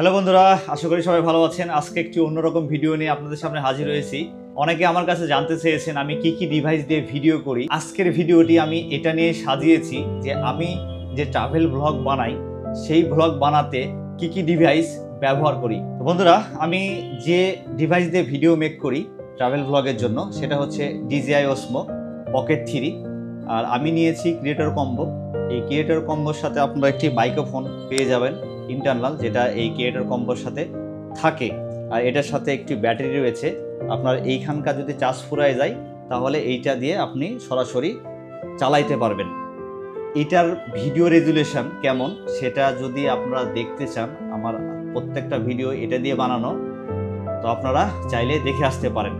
Hello বন্ধুরা, আশা করি সবাই ভালো আছেন। আজকে একটি অন্যরকম ভিডিও নিয়ে আপনাদের সামনে হাজির হয়েছি। অনেকে আমার কাছে জানতে চেয়েছেন আমি কি কি ডিভাইস দিয়ে ভিডিও করি। আজকের ভিডিওটি আমি এটা নিয়ে সাজিয়েছি যে আমি যে ট্রাভেল ব্লগ বানাই সেই ব্লগ বানাতে কি কি ডিভাইস ব্যবহার করি। তো বন্ধুরা, আমি যে ডিভাইস দিয়ে ভিডিও মেক করি ট্রাভেল ব্লগের জন্য সেটা হচ্ছে DJI Osmo Pocket 3। আর আমি নিয়েছি ক্রিয়েটর কম্বো। এই ক্রিয়েটর কম্বোর সাথে আপনারা একটি মাইক্রোফোন পেয়ে যাবেন ইন্টারনাল, যেটা এই ক্রিয়েটর কম্বোর সাথে থাকে। আর এটার সাথে একটি ব্যাটারি রয়েছে। আপনার এইখানকার যদি চার্জ ফুরায় যায় তাহলে এইটা দিয়ে আপনি সরাসরি চালাইতে পারবেন। এটার ভিডিও রেজুলেশন কেমন সেটা যদি আপনারা দেখতে চান, আমার প্রত্যেকটা ভিডিও এটা দিয়ে বানানো, তো আপনারা চাইলে দেখে আসতে পারেন।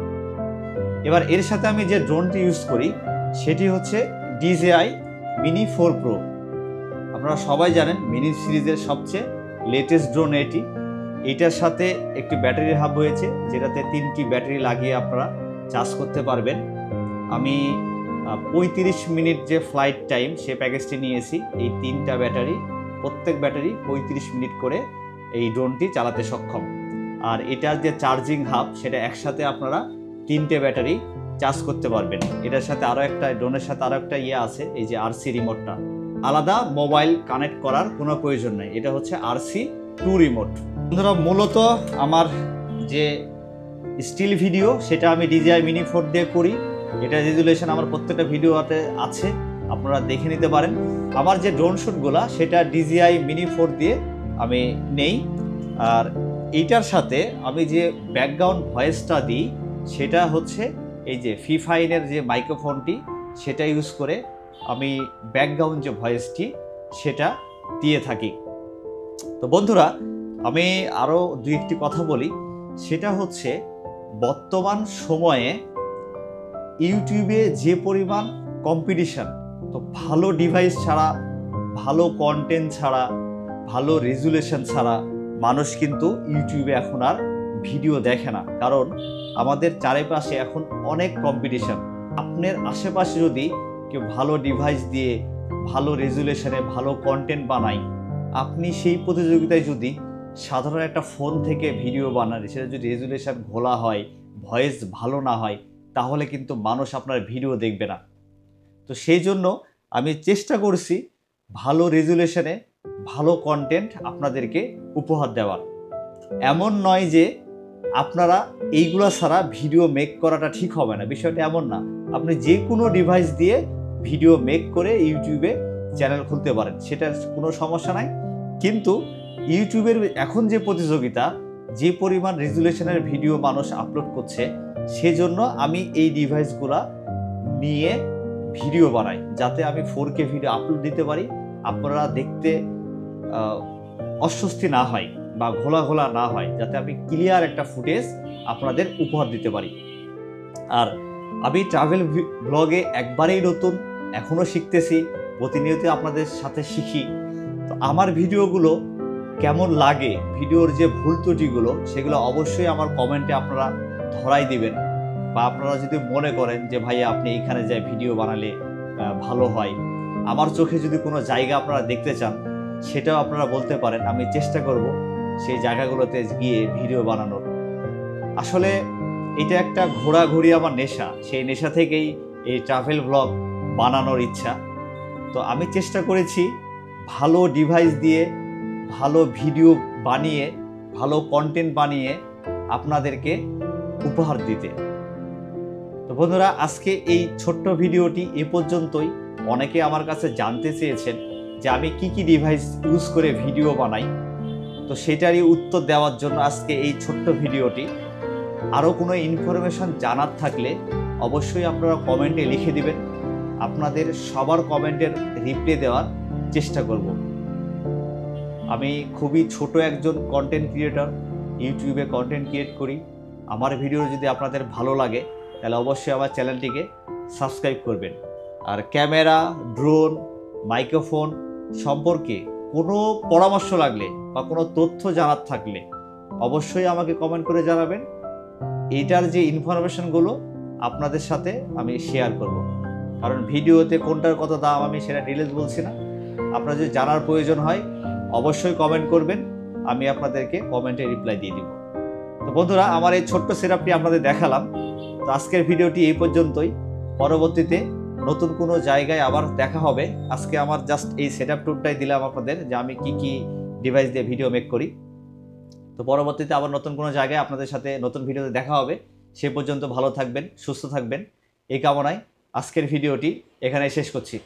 এবার এর সাথে আমি যে ড্রোনটি ইউজ করি সেটি হচ্ছে DJI Mini 4 Pro। আপনারা সবাই জানেন মিনি সিরিজের সবচেয়ে লেটেস্ট ড্রোন এটি। এটার সাথে একটি ব্যাটারি হাব হয়েছে, যেটাতে 3টি ব্যাটারি লাগিয়ে আপনারা চার্জ করতে পারবেন। আমি 35 মিনিট যে ফ্লাইট টাইম সে প্যাকেজটি নিয়েছি। এই 3টা ব্যাটারি, প্রত্যেক ব্যাটারি 35 মিনিট করে এই ড্রোনটি চালাতে সক্ষম। আর এটার যে চার্জিং হাব সেটা একসাথে আপনারা 3টে ব্যাটারি চার্জ করতে পারবেন। এটার সাথে আরও একটা, ড্রোনের সাথে আরও একটা আছে, এই যে RC রিমোটটা। আলাদা মোবাইল কানেক্ট করার কোনো প্রয়োজন নেই, এটা হচ্ছে RC2 রিমোট। বন্ধুরা, মূলত আমার যে স্টিল ভিডিও সেটা আমি DJI Mini 4 দিয়ে করি। এটা রেজুলেশন আমার প্রত্যেকটা ভিডিওতে আছে, আপনারা দেখে নিতে পারেন। আমার যে ড্রোন শ্যুটগুলো সেটা DJI Mini 4 দিয়ে আমি নেই। আর এইটার সাথে আমি যে ব্যাকগ্রাউন্ড ভয়েসটা দিই সেটা হচ্ছে এই যে ফিফাইনের যে মাইক্রোফোনটি সেটা ইউজ করে আমি ব্যাকগ্রাউন্ড যে ভয়েসটি সেটা দিয়ে থাকি। তো বন্ধুরা, আমি আরও দুই একটি কথা বলি। সেটা হচ্ছে বর্তমান সময়ে ইউটিউবে যে পরিমাণ কম্পিটিশন, তো ভালো ডিভাইস ছাড়া, ভালো কন্টেন্ট ছাড়া, ভালো রেজুলেশন ছাড়া মানুষ কিন্তু ইউটিউবে এখন আর ভিডিও দেখে না। কারণ আমাদের চারিপাশে এখন অনেক কম্পিটিশন। আপনার আশেপাশে যদি কেউ ভালো ডিভাইস দিয়ে ভালো রেজুলেশনে ভালো কন্টেন্ট বানায়, আপনি সেই প্রতিযোগিতায় যদি সাধারণ একটা ফোন থেকে ভিডিও বানান, সেটা যদি রেজুলেশন ঘোলা হয়, ভয়েস ভালো না হয়, তাহলে কিন্তু মানুষ আপনার ভিডিও দেখবে না। তো সেই জন্য আমি চেষ্টা করছি ভালো রেজুলেশনে ভালো কন্টেন্ট আপনাদেরকে উপহার দেওয়ার। এমন নয় যে আপনারা এইগুলো ছাড়া ভিডিও মেক করাটা ঠিক হবে না, বিষয়টা এমন না। আপনি যে কোনো ডিভাইস দিয়ে ভিডিও মেক করে ইউটিউবে চ্যানেল খুলতে পারেন, সেটার কোনো সমস্যা নাই। কিন্তু ইউটিউবের এখন যে প্রতিযোগিতা, যে পরিমাণ রেজুলেশনের ভিডিও মানুষ আপলোড করছে, সেজন্য আমি এই ডিভাইসগুলা নিয়ে ভিডিও বানাই, যাতে আমি 4K ভিডিও আপলোড দিতে পারি, আপনারা দেখতে অস্বস্তি না হয় বা ঘোলা ঘোলা না হয়, যাতে আমি ক্লিয়ার একটা ফুটেজ আপনাদের উপহার দিতে পারি। আর আমি ট্রাভেল ব্লগে একবারেই নতুন, এখনও শিখতেছি, প্রতিনিয়ত আপনাদের সাথে শিখি। তো আমার ভিডিওগুলো কেমন লাগে, ভিডিওর যে ভুল ত্রুটিগুলো, সেগুলো অবশ্যই আমার কমেন্টে আপনারা ধরাই দিবেন। বা আপনারা যদি মনে করেন যে ভাইয়া আপনি এইখানে যাই ভিডিও বানালে ভালো হয়, আমার চোখে যদি কোনো জায়গা আপনারা দেখতে চান সেটাও আপনারা বলতে পারেন। আমি চেষ্টা করব সেই জায়গাগুলোতে গিয়ে ভিডিও বানানোর। আসলে এটা একটা ঘোরাঘুরি আমার নেশা, সেই নেশা থেকেই এই ট্রাভেল ব্লগ বানানোর ইচ্ছা। তো আমি চেষ্টা করেছি ভালো ডিভাইস দিয়ে ভালো ভিডিও বানিয়ে, ভালো কন্টেন্ট বানিয়ে আপনাদেরকে উপহার দিতে। তো বন্ধুরা, আজকে এই ছোট্ট ভিডিওটি এ পর্যন্তই। অনেকে আমার কাছে জানতে চেয়েছেন যে আমি কি কি ডিভাইস ইউজ করে ভিডিও বানাই, তো সেটারই উত্তর দেওয়ার জন্য আজকে এই ছোট্ট ভিডিওটি। আরও কোনো ইনফরমেশন জানার থাকলে অবশ্যই আপনারা কমেন্টে লিখে দিবেন, আপনাদের সবার কমেন্টের রিপ্লাই দেওয়ার চেষ্টা করব। আমি খুবই ছোট একজন কন্টেন্ট ক্রিয়েটর, ইউটিউবে কন্টেন্ট ক্রিয়েট করি। আমার ভিডিও যদি আপনাদের ভালো লাগে তাহলে অবশ্যই আমার চ্যানেলটিকে সাবস্ক্রাইব করবেন। আর ক্যামেরা, ড্রোন, মাইক্রোফোন সম্পর্কে কোনো পরামর্শ লাগলে বা কোনো তথ্য জানার থাকলে অবশ্যই আমাকে কমেন্ট করে জানাবেন। এইটার যে ইনফরমেশনগুলো আপনাদের সাথে আমি শেয়ার করব। কারণ ভিডিওতে কোনটার কত দাম আমি সেটা ডিটেইলস বলছি না। আপনার যদি জানার প্রয়োজন হয় অবশ্যই কমেন্ট করবেন, আমি আপনাদেরকে কমেন্টে রিপ্লাই দিয়ে দিব। তো বন্ধুরা, আমার এই ছোট্ট সেটআপটি আপনাদের দেখালাম। তো আজকের ভিডিওটি এই পর্যন্তই। পরবর্তীতে নতুন কোনো জায়গায় আবার দেখা হবে। আজকে আমার জাস্ট এই সেটআপ ট্যুরটাই দিলাম আপনাদের, যে আমি কি কি ডিভাইস দিয়ে ভিডিও মেক করি। তো পরবর্তীতে আবার নতুন কোনো জায়গায় আপনাদের সাথে নতুন ভিডিওতে দেখা হবে। সে পর্যন্ত ভালো থাকবেন, সুস্থ থাকবেন, এই কামনায় আজকের ভিডিওটি এখানে শেষ করছি।